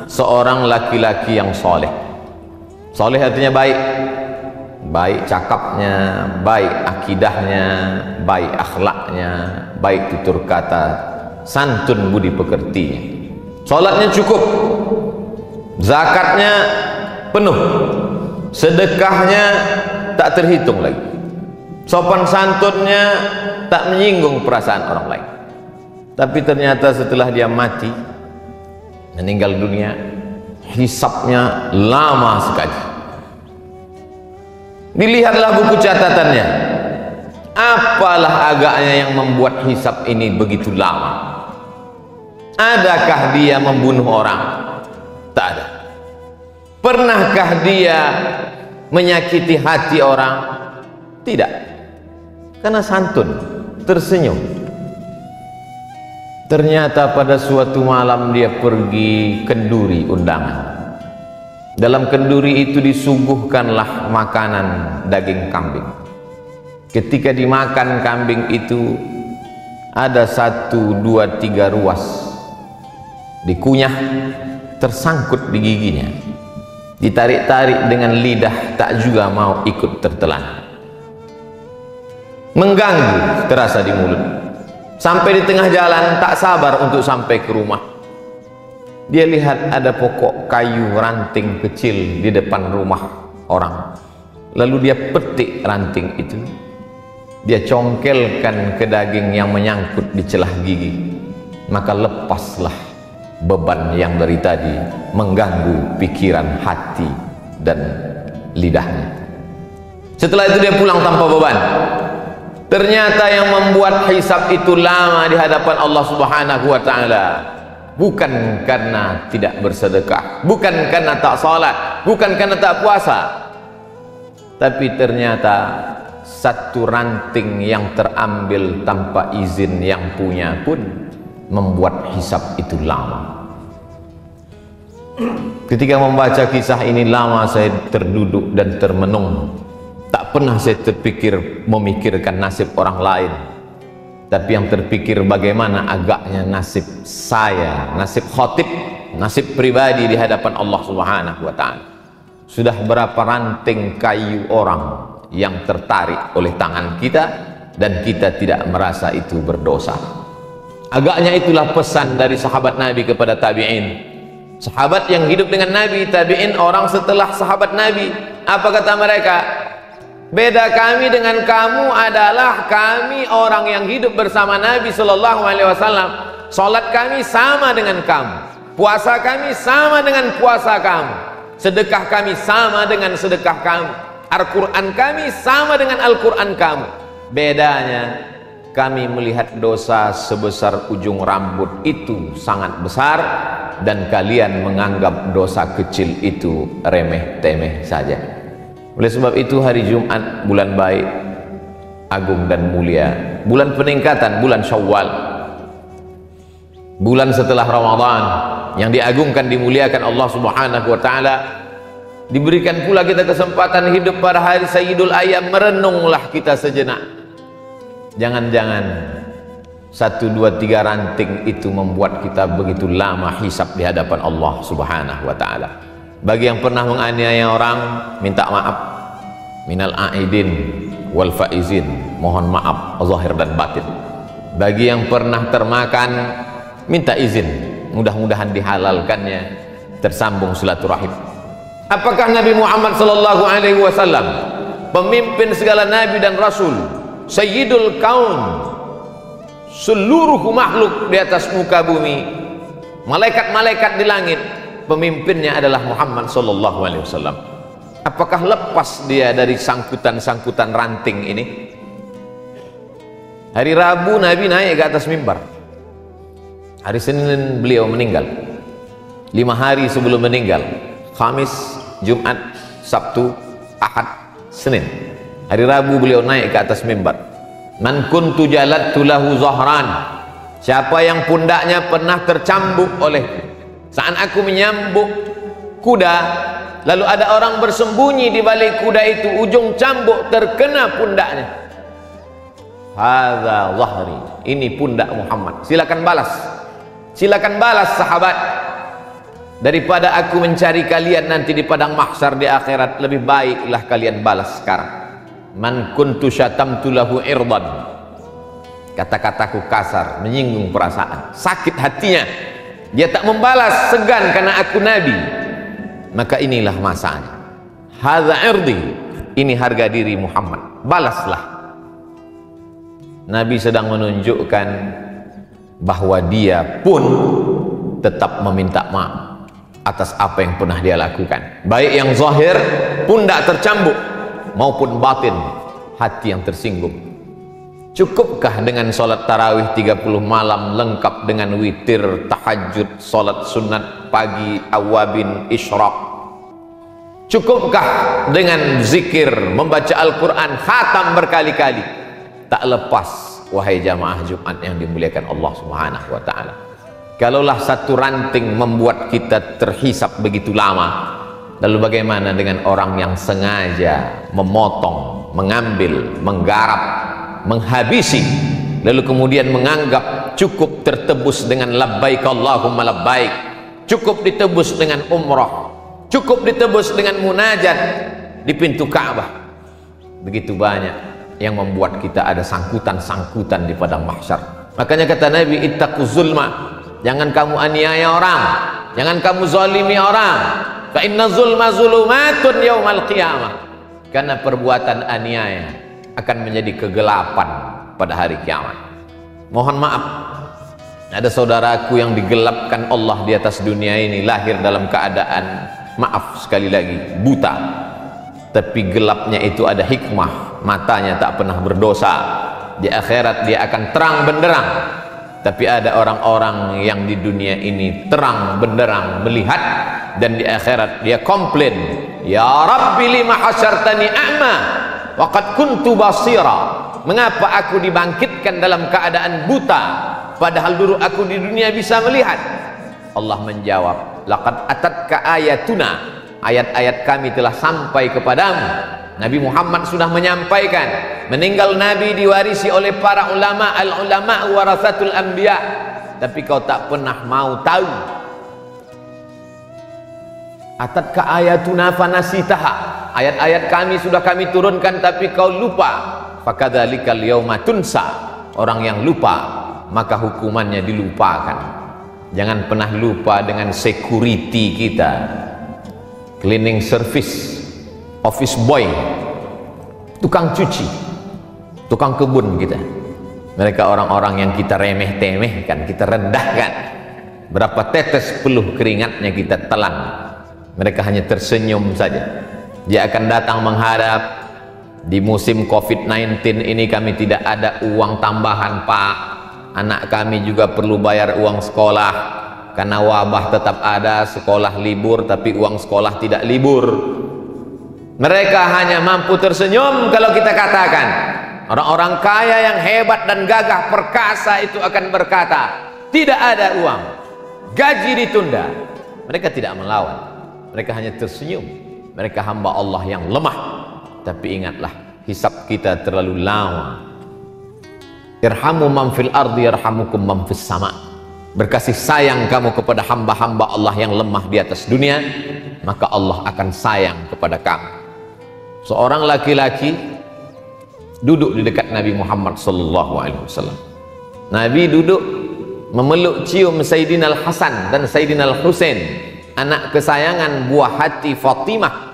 seorang laki-laki yang soleh. Soleh artinya baik, baik cakapnya, baik akidahnya, baik akhlaknya, baik tutur kata, santun budi pekertinya. Sholatnya cukup, zakatnya penuh, sedekahnya tak terhitung lagi, sopan santunnya tak menyinggung perasaan orang lain. Tapi ternyata setelah dia mati, meninggal dunia, hisabnya lama sekali. Dilihatlah buku catatannya, apalah agaknya yang membuat hisab ini begitu lama? Adakah dia membunuh orang? Tak ada. Pernahkah dia menyakiti hati orang? Tidak. Karena santun, tersenyum. Ternyata pada suatu malam dia pergi kenduri undangan. Dalam kenduri itu disuguhkanlah makanan daging kambing. Ketika dimakan kambing itu, ada 1, 2, 3 ruas dikunyah, tersangkut di giginya, ditarik-tarik dengan lidah, tak juga mau ikut tertelan. Mengganggu terasa di mulut. Sampai di tengah jalan tak sabar untuk sampai ke rumah. Dia lihat ada pokok kayu ranting kecil di depan rumah orang. Lalu dia petik ranting itu, dia congkelkan ke daging yang menyangkut di celah gigi. Maka lepaslah beban yang dari tadi mengganggu pikiran, hati dan lidahnya. Setelah itu dia pulang tanpa beban. Ternyata yang membuat hisab itu lama di hadapan Allah Subhanahu wa ta'ala bukan karena tidak bersedekah, bukan karena tak salat, bukan karena tak puasa, tapi ternyata satu ranting yang terambil tanpa izin yang punya pun membuat hisab itu lama. Ketika membaca kisah ini, lama saya terduduk dan termenung. Tak pernah saya terpikir memikirkan nasib orang lain, tapi yang terpikir bagaimana agaknya nasib saya, nasib khatib, nasib pribadi di hadapan Allah Subhanahu wa ta'ala. Sudah berapa ranting kayu orang yang tertarik oleh tangan kita dan kita tidak merasa itu berdosa. Agaknya itulah pesan dari sahabat Nabi kepada tabi'in. Sahabat yang hidup dengan Nabi, tabi'in orang setelah sahabat Nabi. Apa kata mereka? Beda kami dengan kamu adalah kami orang yang hidup bersama Nabi Sallallahu Alaihi Wasallam. Salat kami sama dengan kamu, puasa kami sama dengan puasa kamu, sedekah kami sama dengan sedekah kamu, Al-Quran kami sama dengan Al-Quran kamu. Bedanya kami melihat dosa sebesar ujung rambut itu sangat besar, dan kalian menganggap dosa kecil itu remeh-temeh saja. Oleh sebab itu hari Jumat, bulan baik, agung dan mulia, bulan peningkatan, bulan Syawal, bulan setelah Ramadan, yang diagungkan, dimuliakan Allah Subhanahu wa ta'ala. Diberikan pula kita kesempatan hidup pada hari Sayyidul Ayyam. Merenunglah kita sejenak. Jangan-jangan 1, 2, 3 ranting itu membuat kita begitu lama hisab di hadapan Allah Subhanahu wa ta'ala. Bagi yang pernah menganiaya orang, minta maaf, minal aidin wal faizin, mohon maaf zahir dan batin. Bagi yang pernah termakan, minta izin, mudah-mudahan dihalalkannya, tersambung silaturahim. Apakah Nabi Muhammad sallallahu alaihi wasallam, pemimpin segala nabi dan rasul, sayyidul kaun, seluruh makhluk di atas muka bumi, malaikat-malaikat di langit, pemimpinnya adalah Muhammad sallallahu alaihi wasallam. Apakah lepas dia dari sangkutan-sangkutan ranting ini? Hari Rabu Nabi naik ke atas mimbar. Hari Senin beliau meninggal. 5 hari sebelum meninggal, Kamis, Jumat, Sabtu, Ahad, Senin. Hari Rabu beliau naik ke atas mimbar. Man kuntu jalattu lahu zahran, siapa yang pundaknya pernah tercambuk olehku. Saat aku menyambuk kuda, lalu ada orang bersembunyi di balik kuda itu, ujung cambuk terkena pundaknya. Hadza zahri, ini pundak Muhammad. Silakan balas, silakan balas sahabat. Daripada aku mencari kalian nanti di padang mahsyar di akhirat, lebih baiklah kalian balas sekarang. Man kuntu syatamtu lahu irdan, kata-kataku kasar, menyinggung perasaan, sakit hatinya, dia tak membalas, segan karena aku nabi, maka inilah masanya. Hadza irdi, ini harga diri Muhammad, balaslah. Nabi sedang menunjukkan bahwa dia pun tetap meminta maaf atas apa yang pernah dia lakukan, baik yang zahir, pundak tercambuk, maupun batin, hati yang tersinggung. Cukupkah dengan sholat tarawih 30 malam lengkap dengan witir, tahajud, sholat sunat pagi, awabin, isyraq? Cukupkah dengan zikir, membaca Al-Quran, khatam berkali-kali? Tak lepas, wahai jamaah Jumat yang dimuliakan Allah Subhanahu wa ta'ala. Kalaulah satu ranting membuat kita terhisap begitu lama, lalu bagaimana dengan orang yang sengaja memotong, mengambil, menggarap, menghabisi, lalu kemudian menganggap cukup tertebus dengan labbaik Allahumma labbaik, cukup ditebus dengan umrah, cukup ditebus dengan munajat di pintu Ka'bah. Begitu banyak yang membuat kita ada sangkutan-sangkutan di padang mahsyar. Makanya kata Nabi, ittaqu zulma, jangan kamu aniaya orang, jangan kamu zalimi orang, fa inna zulma zulumatun yaumal qiyamah, karena perbuatan aniaya akan menjadi kegelapan pada hari kiamat. Mohon maaf, ada saudaraku yang digelapkan Allah di atas dunia ini, lahir dalam keadaan, maaf sekali lagi, buta, tapi gelapnya itu ada hikmah. Matanya tak pernah berdosa, di akhirat dia akan terang benderang. Tapi ada orang-orang yang di dunia ini terang benderang melihat, dan di akhirat dia komplain, ya Rabbi lima hasyartani a'ma wa qad kuntu basira, mengapa aku dibangkitkan dalam keadaan buta padahal dulu aku di dunia bisa melihat? Allah menjawab, laqad atatka ayatuna, ayat-ayat kami telah sampai kepadamu. Nabi Muhammad sudah menyampaikan, meninggal Nabi diwarisi oleh para ulama, al-ulama warasatul anbiya, tapi kau tak pernah mau tahu. Atatka ayatuna fanasitaha, ayat-ayat kami sudah kami turunkan tapi kau lupa. Fakadzalikal yauma tunsa, orang yang lupa maka hukumannya dilupakan. Jangan pernah lupa dengan security kita, cleaning service, office boy, tukang cuci, tukang kebun kita. Mereka orang-orang yang kita remeh-temehkan, kita rendahkan. Berapa tetes peluh keringatnya kita telan, mereka hanya tersenyum saja. Dia akan datang menghadap, di musim COVID-19 ini kami tidak ada uang tambahan Pak, anak kami juga perlu bayar uang sekolah, karena wabah tetap ada, sekolah libur tapi uang sekolah tidak libur. Mereka hanya mampu tersenyum kalau kita katakan, orang-orang kaya yang hebat dan gagah perkasa itu akan berkata, tidak ada uang, gaji ditunda. Mereka tidak melawan, mereka hanya tersenyum. Mereka hamba Allah yang lemah. Tapi ingatlah, hisab kita terlalu lama. Irhamu man fil ardi yarhamukum man fis sama. Berkasih sayang kamu kepada hamba-hamba Allah yang lemah di atas dunia, maka Allah akan sayang kepada kamu. Seorang laki-laki duduk di dekat Nabi Muhammad SAW. Nabi duduk memeluk cium Sayyidina Al-Hasan dan Sayyidina Al-Husain, anak kesayangan buah hati Fatimah,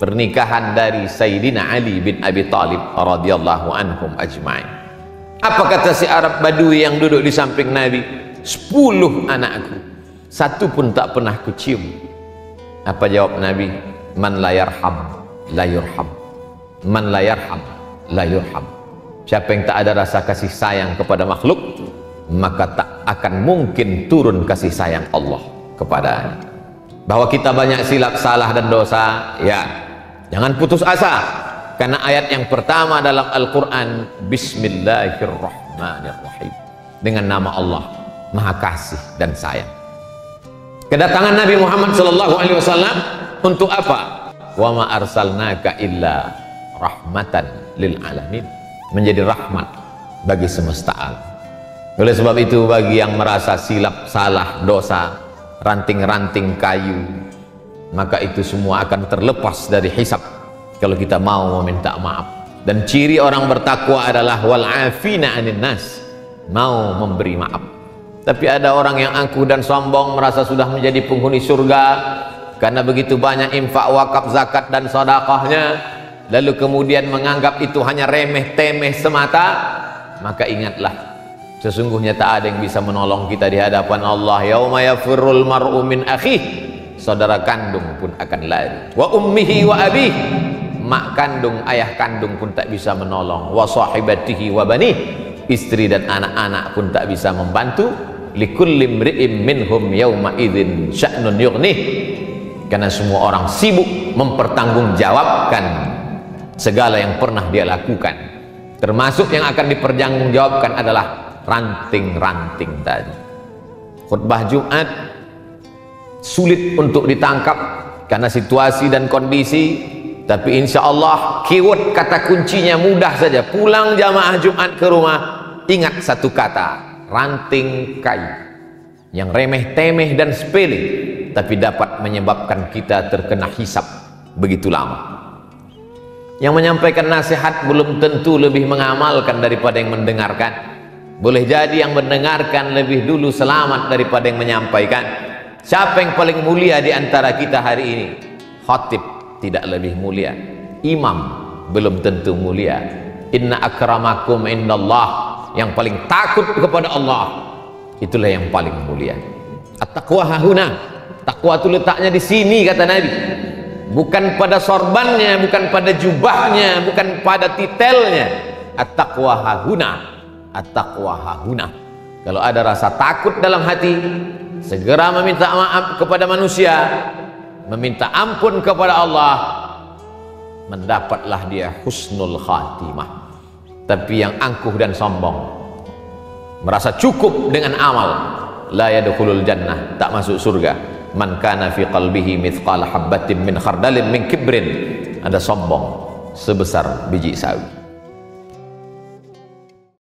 pernikahan dari Sayyidina Ali bin Abi Thalib radhiyallahu anhum ajma'in. Apa kata si Arab Badui yang duduk di samping Nabi? 10 anakku, satu pun tak pernah kucium. Apa jawab Nabi? Man la yarham la yurham, man la yarham la yurham. Siapa yang tak ada rasa kasih sayang kepada makhluk, maka tak akan mungkin turun kasih sayang Allah kepadanya. Bahwa kita banyak silap, salah dan dosa, ya, jangan putus asa, karena ayat yang pertama dalam Al-Quran, Bismillahirrahmanirrahim, dengan nama Allah Maha Kasih dan Sayang. Kedatangan Nabi Muhammad SAW untuk apa? Wa ma arsalnaka illa rahmatan lil alamin, menjadi rahmat bagi semesta alam. Oleh sebab itu, bagi yang merasa silap, salah, dosa, ranting-ranting kayu, maka itu semua akan terlepas dari hisab kalau kita mau meminta maaf. Dan ciri orang bertakwa adalah wal afina 'anil nas, mau memberi maaf. Tapi ada orang yang angkuh dan sombong, merasa sudah menjadi penghuni surga karena begitu banyak infak, wakaf, zakat dan sedekahnya, lalu kemudian menganggap itu hanya remeh-temeh semata. Maka ingatlah, sesungguhnya tak ada yang bisa menolong kita di hadapan Allah. Yauma yafirrul mar'u min akhihi, saudara kandung pun akan lari. Wa ummihi wa abihi, mak kandung, ayah kandung pun tak bisa menolong. Wa sahibatihi wa banih, istri dan anak-anak pun tak bisa membantu. Likulli imri'im minhum yauma idzin sya'nun yughnih, karena semua orang sibuk mempertanggungjawabkan segala yang pernah dia lakukan. Termasuk yang akan dipertanggungjawabkan adalah ranting-ranting tadi. Khutbah Jumat sulit untuk ditangkap karena situasi dan kondisi, tapi insya Allah keyword kata kuncinya mudah saja. Pulang jamaah Jumat ke rumah, ingat satu kata, ranting kayu yang remeh-temeh dan sepele, tapi dapat menyebabkan kita terkena hisab begitu lama. Yang menyampaikan nasihat belum tentu lebih mengamalkan daripada yang mendengarkan. Boleh jadi yang mendengarkan lebih dulu selamat daripada yang menyampaikan. Siapa yang paling mulia di antara kita hari ini? Khatib tidak lebih mulia, imam belum tentu mulia. Inna akramakum indallah, yang paling takut kepada Allah, itulah yang paling mulia. At-taqwa hahuna, takwa itu letaknya di sini kata Nabi, bukan pada sorbannya, bukan pada jubahnya, bukan pada titelnya. At-taqwa hahuna, at-taqwa hahuna. Kalau ada rasa takut dalam hati, segera meminta maaf kepada manusia, meminta ampun kepada Allah, mendapatlah dia husnul khatimah. Tapi yang angkuh dan sombong, merasa cukup dengan amal, la yadkhulul jannah, tak masuk surga. Man kana fi qalbihi mithqala habbatin min khardalin min kibrin, ada sombong sebesar biji sawi.